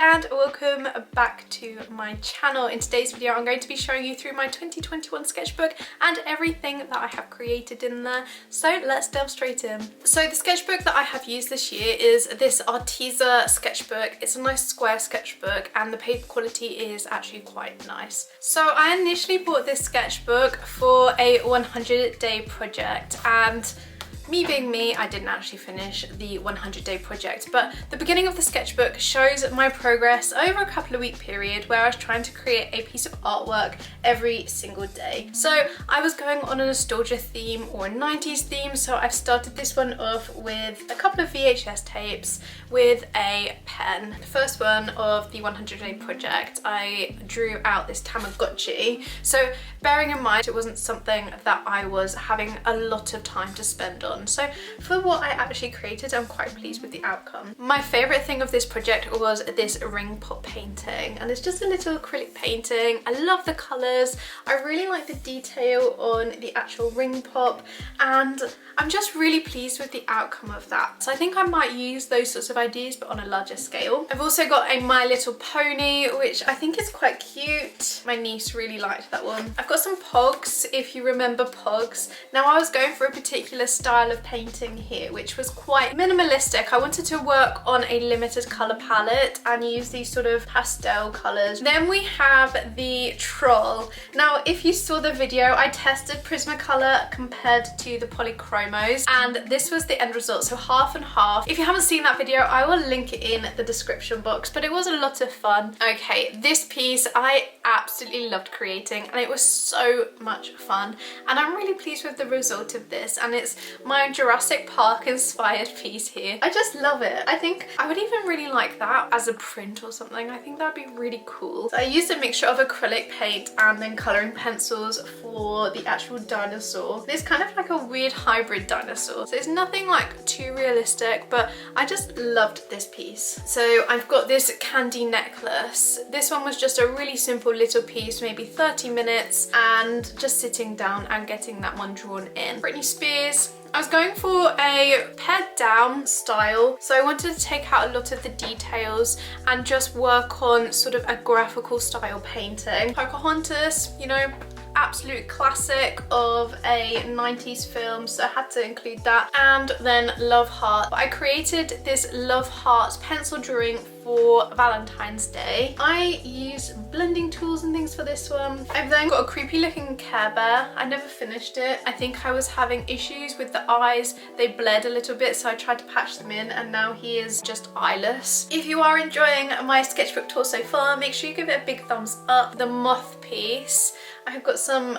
and welcome back to my channel. In today's video I'm going to be showing you through my 2021 sketchbook and everything that I have created in there. So let's delve straight in. So the sketchbook that I have used this year is this Arteza sketchbook. It's a nice square sketchbook and the paper quality is actually quite nice. So I initially bought this sketchbook for a 100-day project, and me being me, I didn't actually finish the 100-day project, but the beginning of the sketchbook shows my progress over a couple of week period where I was trying to create a piece of artwork every single day. So I was going on a nostalgia theme or a 90s theme, so I've started this one off with a couple of VHS tapes with a pen. The first one of the 100-day project, I drew out this Tamagotchi. So bearing in mind it wasn't something that I was having a lot of time to spend on. So for what I actually created, I'm quite pleased with the outcome. My favourite thing of this project was this ring pot painting, and it's just a little acrylic painting. I love the colours, I really like the detail on the actual ring pop, and I'm just really pleased with the outcome of that. So I think I might use those sorts of ideas but on a larger scale. I've also got a My Little Pony, which I think is quite cute. My niece really liked that one. I've got some Pogs, if you remember Pogs. Now I was going for a particular style of painting here, which was quite minimalistic. I wanted to work on a limited colour palette and use these sort of pastel colours. Then we have the troll. Now if you saw the video, I tested Prismacolor compared to the polychromos, and this was the end result, so half and half. If you haven't seen that video, I will link it in the description box, but it was a lot of fun. Okay, this piece I absolutely loved creating and it was so much fun, and I'm really pleased with the result of this, and it's my Jurassic Park inspired piece here. I just love it. I think I would even really like that as a print or something. I think that would be really cool. So I used a mixture of acrylic paint and then colouring pencils for the actual dinosaur. It's kind of like a weird hybrid dinosaur, so it's nothing like too realistic, but I just loved this piece. So I've got this candy necklace. This one was just a really simple little piece, maybe 30 minutes, and just sitting down and getting that one drawn in. Britney Spears. I was going for a pared down style, so I wanted to take out a lot of the details and just work on sort of a graphical style painting. Pocahontas, you know, absolute classic of a 90s film, so I had to include that. And then Love Heart. I created this Love Heart pencil drawing for Valentine's Day. I used blending tools and things for this one. I've then got a creepy looking Care Bear. I never finished it. I think I was having issues with the eyes. They bled a little bit, so I tried to patch them in, and now he is just eyeless. If you are enjoying my sketchbook tour so far, make sure you give it a big thumbs up. The moth piece, I've got some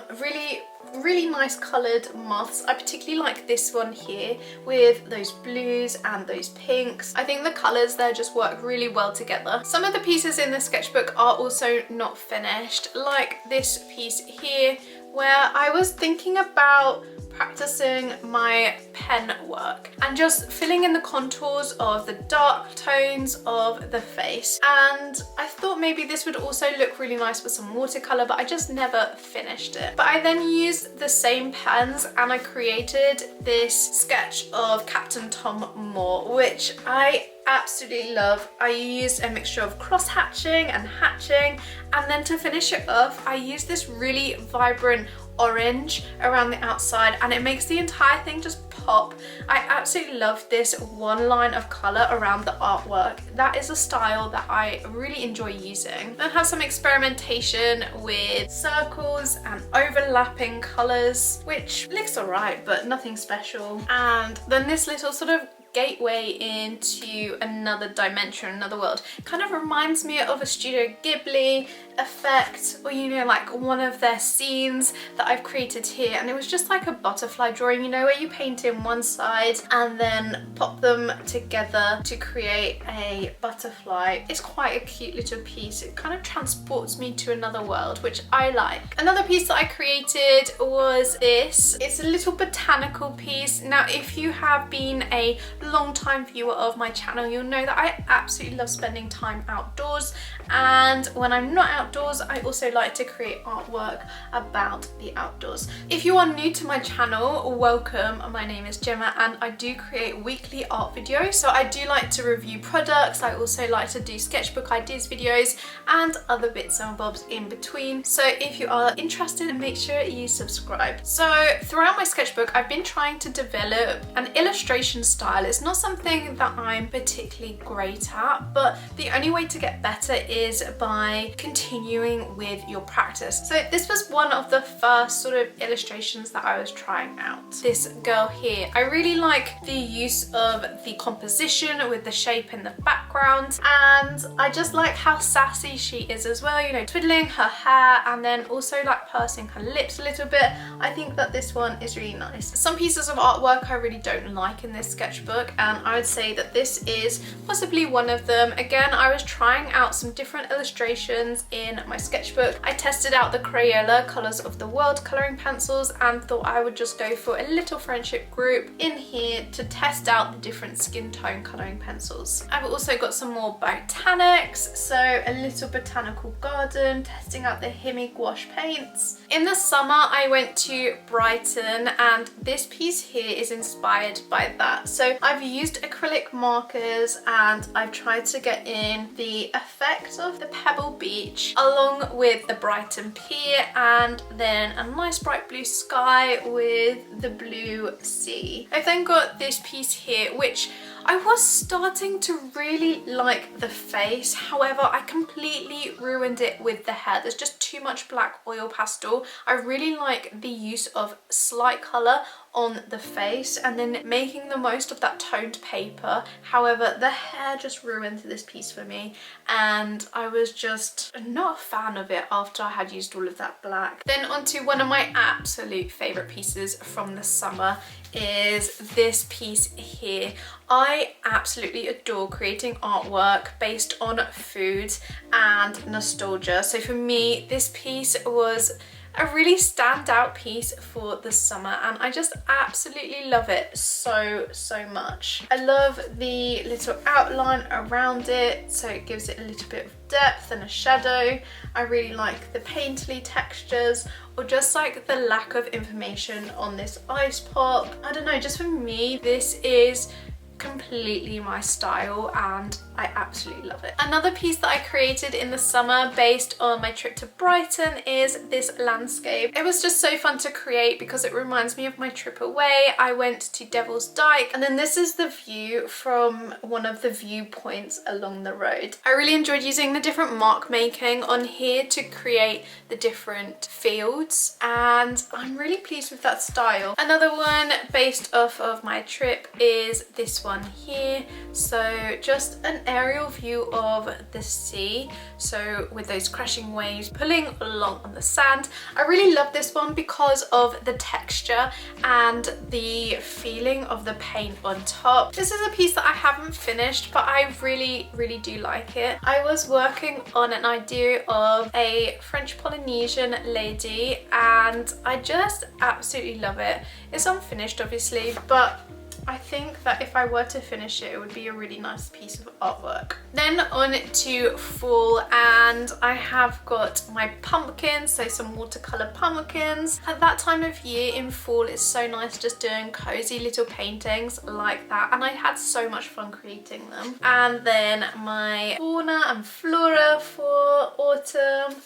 really nice coloured moths. I particularly like this one here with those blues and those pinks. I think the colours there just work really well together. Some of the pieces in the sketchbook are also not finished, like this piece here, where I was thinking about practicing my pen work and just filling in the contours of the dark tones of the face, and I thought maybe this would also look really nice with some watercolour, but I just never finished it. But I then used the same pens and I created this sketch of Captain Tom Moore, which I absolutely love. I used a mixture of cross hatching and hatching, and then to finish it off I used this really vibrant orange around the outside, and it makes the entire thing just pop. I absolutely love this one line of colour around the artwork. That is a style that I really enjoy using. Then have some experimentation with circles and overlapping colours, which looks alright but nothing special. And then this little sort of gateway into another dimension, another world. Kind of reminds me of a Studio Ghibli effect, or you know, like one of their scenes that I've created here, and it was just like a butterfly drawing, you know, where you paint in one side and then pop them together to create a butterfly. It's quite a cute little piece. It kind of transports me to another world, which I like. Another piece that I created was this. It's a little botanical piece. Now if you have been a long time viewer of my channel, you'll know that I absolutely love spending time outdoors, and when I'm not outdoors I also like to create artwork about the outdoors. If you are new to my channel, welcome. My name is Gemma and I do create weekly art videos. So I do like to review products, I also like to do sketchbook ideas videos and other bits and bobs in between. So if you are interested, make sure you subscribe. So throughout my sketchbook I've been trying to develop an illustration style. It's not something that I'm particularly great at, but the only way to get better is by continuing with your practice. So this was one of the first sort of illustrations that I was trying out. This girl here, I really like the use of the composition with the shape in the background, and I just like how sassy she is as well, you know, twiddling her hair and then also like pursing her lips a little bit. I think that this one is really nice. Some pieces of artwork I really don't like in this sketchbook, and I would say that this is possibly one of them. Again, I was trying out some different illustrations in my sketchbook. I tested out the Crayola Colours of the World colouring pencils and thought I would just go for a little friendship group in here to test out the different skin tone colouring pencils. I've also got some more botanics, so a little botanical garden, testing out the Himi gouache paints. In the summer I went to Brighton and this piece here is inspired by that. So I've used acrylic markers and I've tried to get in the effect of the Pebble Beach along with the Brighton Pier and then a nice bright blue sky with the blue sea. I've then got this piece here which I was starting to really like the face, however I completely ruined it with the hair. There's just too much black oil pastel. I really like the use of slight colour on the face and then making the most of that toned paper. However, the hair just ruined this piece for me and I was just not a fan of it after I had used all of that black. Then onto one of my absolute favourite pieces from the summer is this piece here. I absolutely adore creating artwork based on food and nostalgia. So for me, this piece was a really standout piece for the summer and I just absolutely love it so much. I love the little outline around it, so it gives it a little bit of depth and a shadow. I really like the painterly textures or just like the lack of information on this ice pop. I don't know, just for me this is completely my style and I absolutely love it. Another piece that I created in the summer based on my trip to Brighton is this landscape. It was just so fun to create because it reminds me of my trip away. I went to Devil's Dyke and then this is the view from one of the viewpoints along the road. I really enjoyed using the different mark making on here to create the different fields and I'm really pleased with that style. Another one based off of my trip is this one here. So just an aerial view of the sea, so with those crashing waves pulling along on the sand. I really love this one because of the texture and the feeling of the paint on top. This is a piece that I haven't finished but I really do like it. I was working on an idea of a French Polynesian lady and I just absolutely love it. It's unfinished obviously, but I think that if I were to finish it, it would be a really nice piece of artwork. Then on to fall, and I have got my pumpkins, so some watercolour pumpkins. At that time of year in fall, it's so nice just doing cozy little paintings like that, and I had so much fun creating them. And then my fauna and flora for autumn.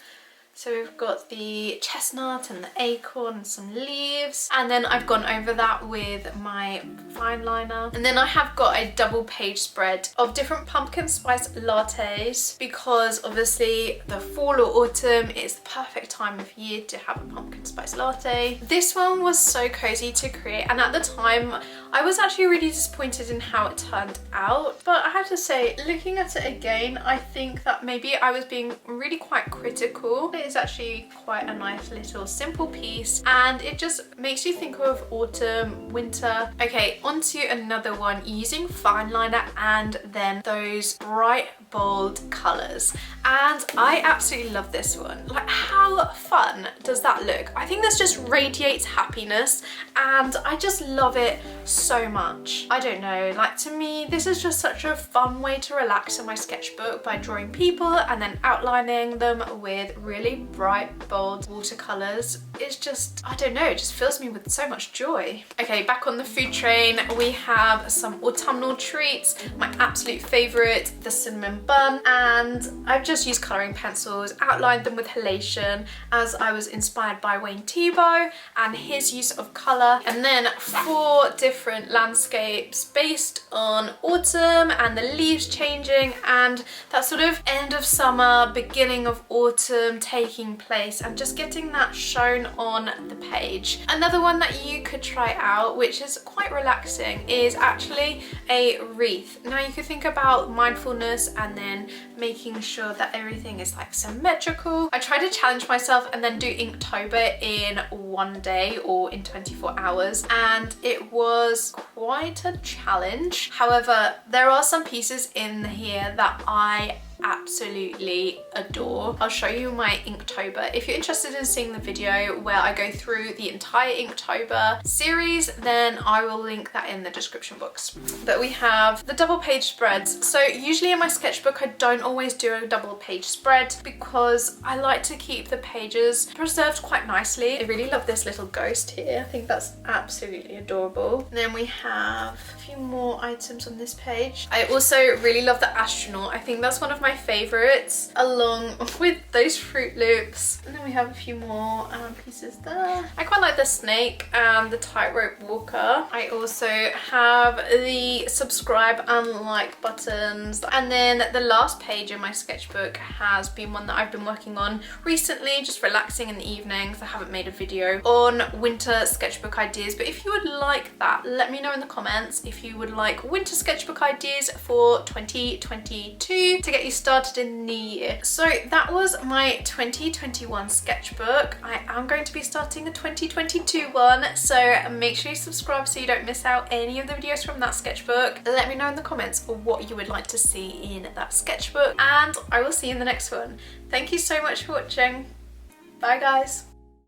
So we've got the chestnut and the acorn and some leaves. And then I've gone over that with my fine liner. And then I have got a double page spread of different pumpkin spice lattes because obviously the fall or autumn is the perfect time of year to have a pumpkin spice latte. This one was so cozy to create and at the time I was actually really disappointed in how it turned out. But I have to say, looking at it again, I think that maybe I was being really quite critical. It is actually quite a nice little simple piece, and it just makes you think of autumn, winter. Okay, onto another one using fine liner and then those bright bold colors, and I absolutely love this one. Like, how fun does that look? I think this just radiates happiness and I just love it so much. I don't know, like, to me this is just such a fun way to relax in my sketchbook by drawing people and then outlining them with really bright bold watercolors. It's just, I don't know, it just fills me with so much joy. Okay, back on the food train, we have some autumnal treats. My absolute favorite, the cinnamon bun, and I've just used colouring pencils, outlined them with halation as I was inspired by Wayne Thiebaud and his use of colour, and then 4 different landscapes based on autumn and the leaves changing and that sort of end of summer, beginning of autumn taking place, and just getting that shown on the page. Another one that you could try out, which is quite relaxing, is actually a wreath. Now you could think about mindfulness and then making sure that everything is like symmetrical. I tried to challenge myself and then do Inktober in 1 day or in 24 hours, and it was quite a challenge. However, there are some pieces in here that I absolutely adore. I'll show you my Inktober. If you're interested in seeing the video where I go through the entire Inktober series, then I will link that in the description box. But we have the double page spreads. So usually in my sketchbook I don't always do a double page spread because I like to keep the pages preserved quite nicely. I really love this little ghost here. I think that's absolutely adorable. And then we have a few more items on this page. I also really love the astronaut. I think that's one of my favorites, along with those Fruit Loops. And then we have a few more pieces there. I quite like the snake and the tightrope walker. I also have the subscribe and like buttons. And then the last page in my sketchbook has been one that I've been working on recently, just relaxing in the evenings. I haven't made a video on winter sketchbook ideas, but if you would like that, let me know in the comments if you would like winter sketchbook ideas for 2022 to get you started in the new year. So that was my 2021 sketchbook. I am going to be starting a 2022 one, so make sure you subscribe so you don't miss out any of the videos from that sketchbook. Let me know in the comments what you would like to see in that sketchbook, and I will see you in the next one. Thank you so much for watching. Bye guys.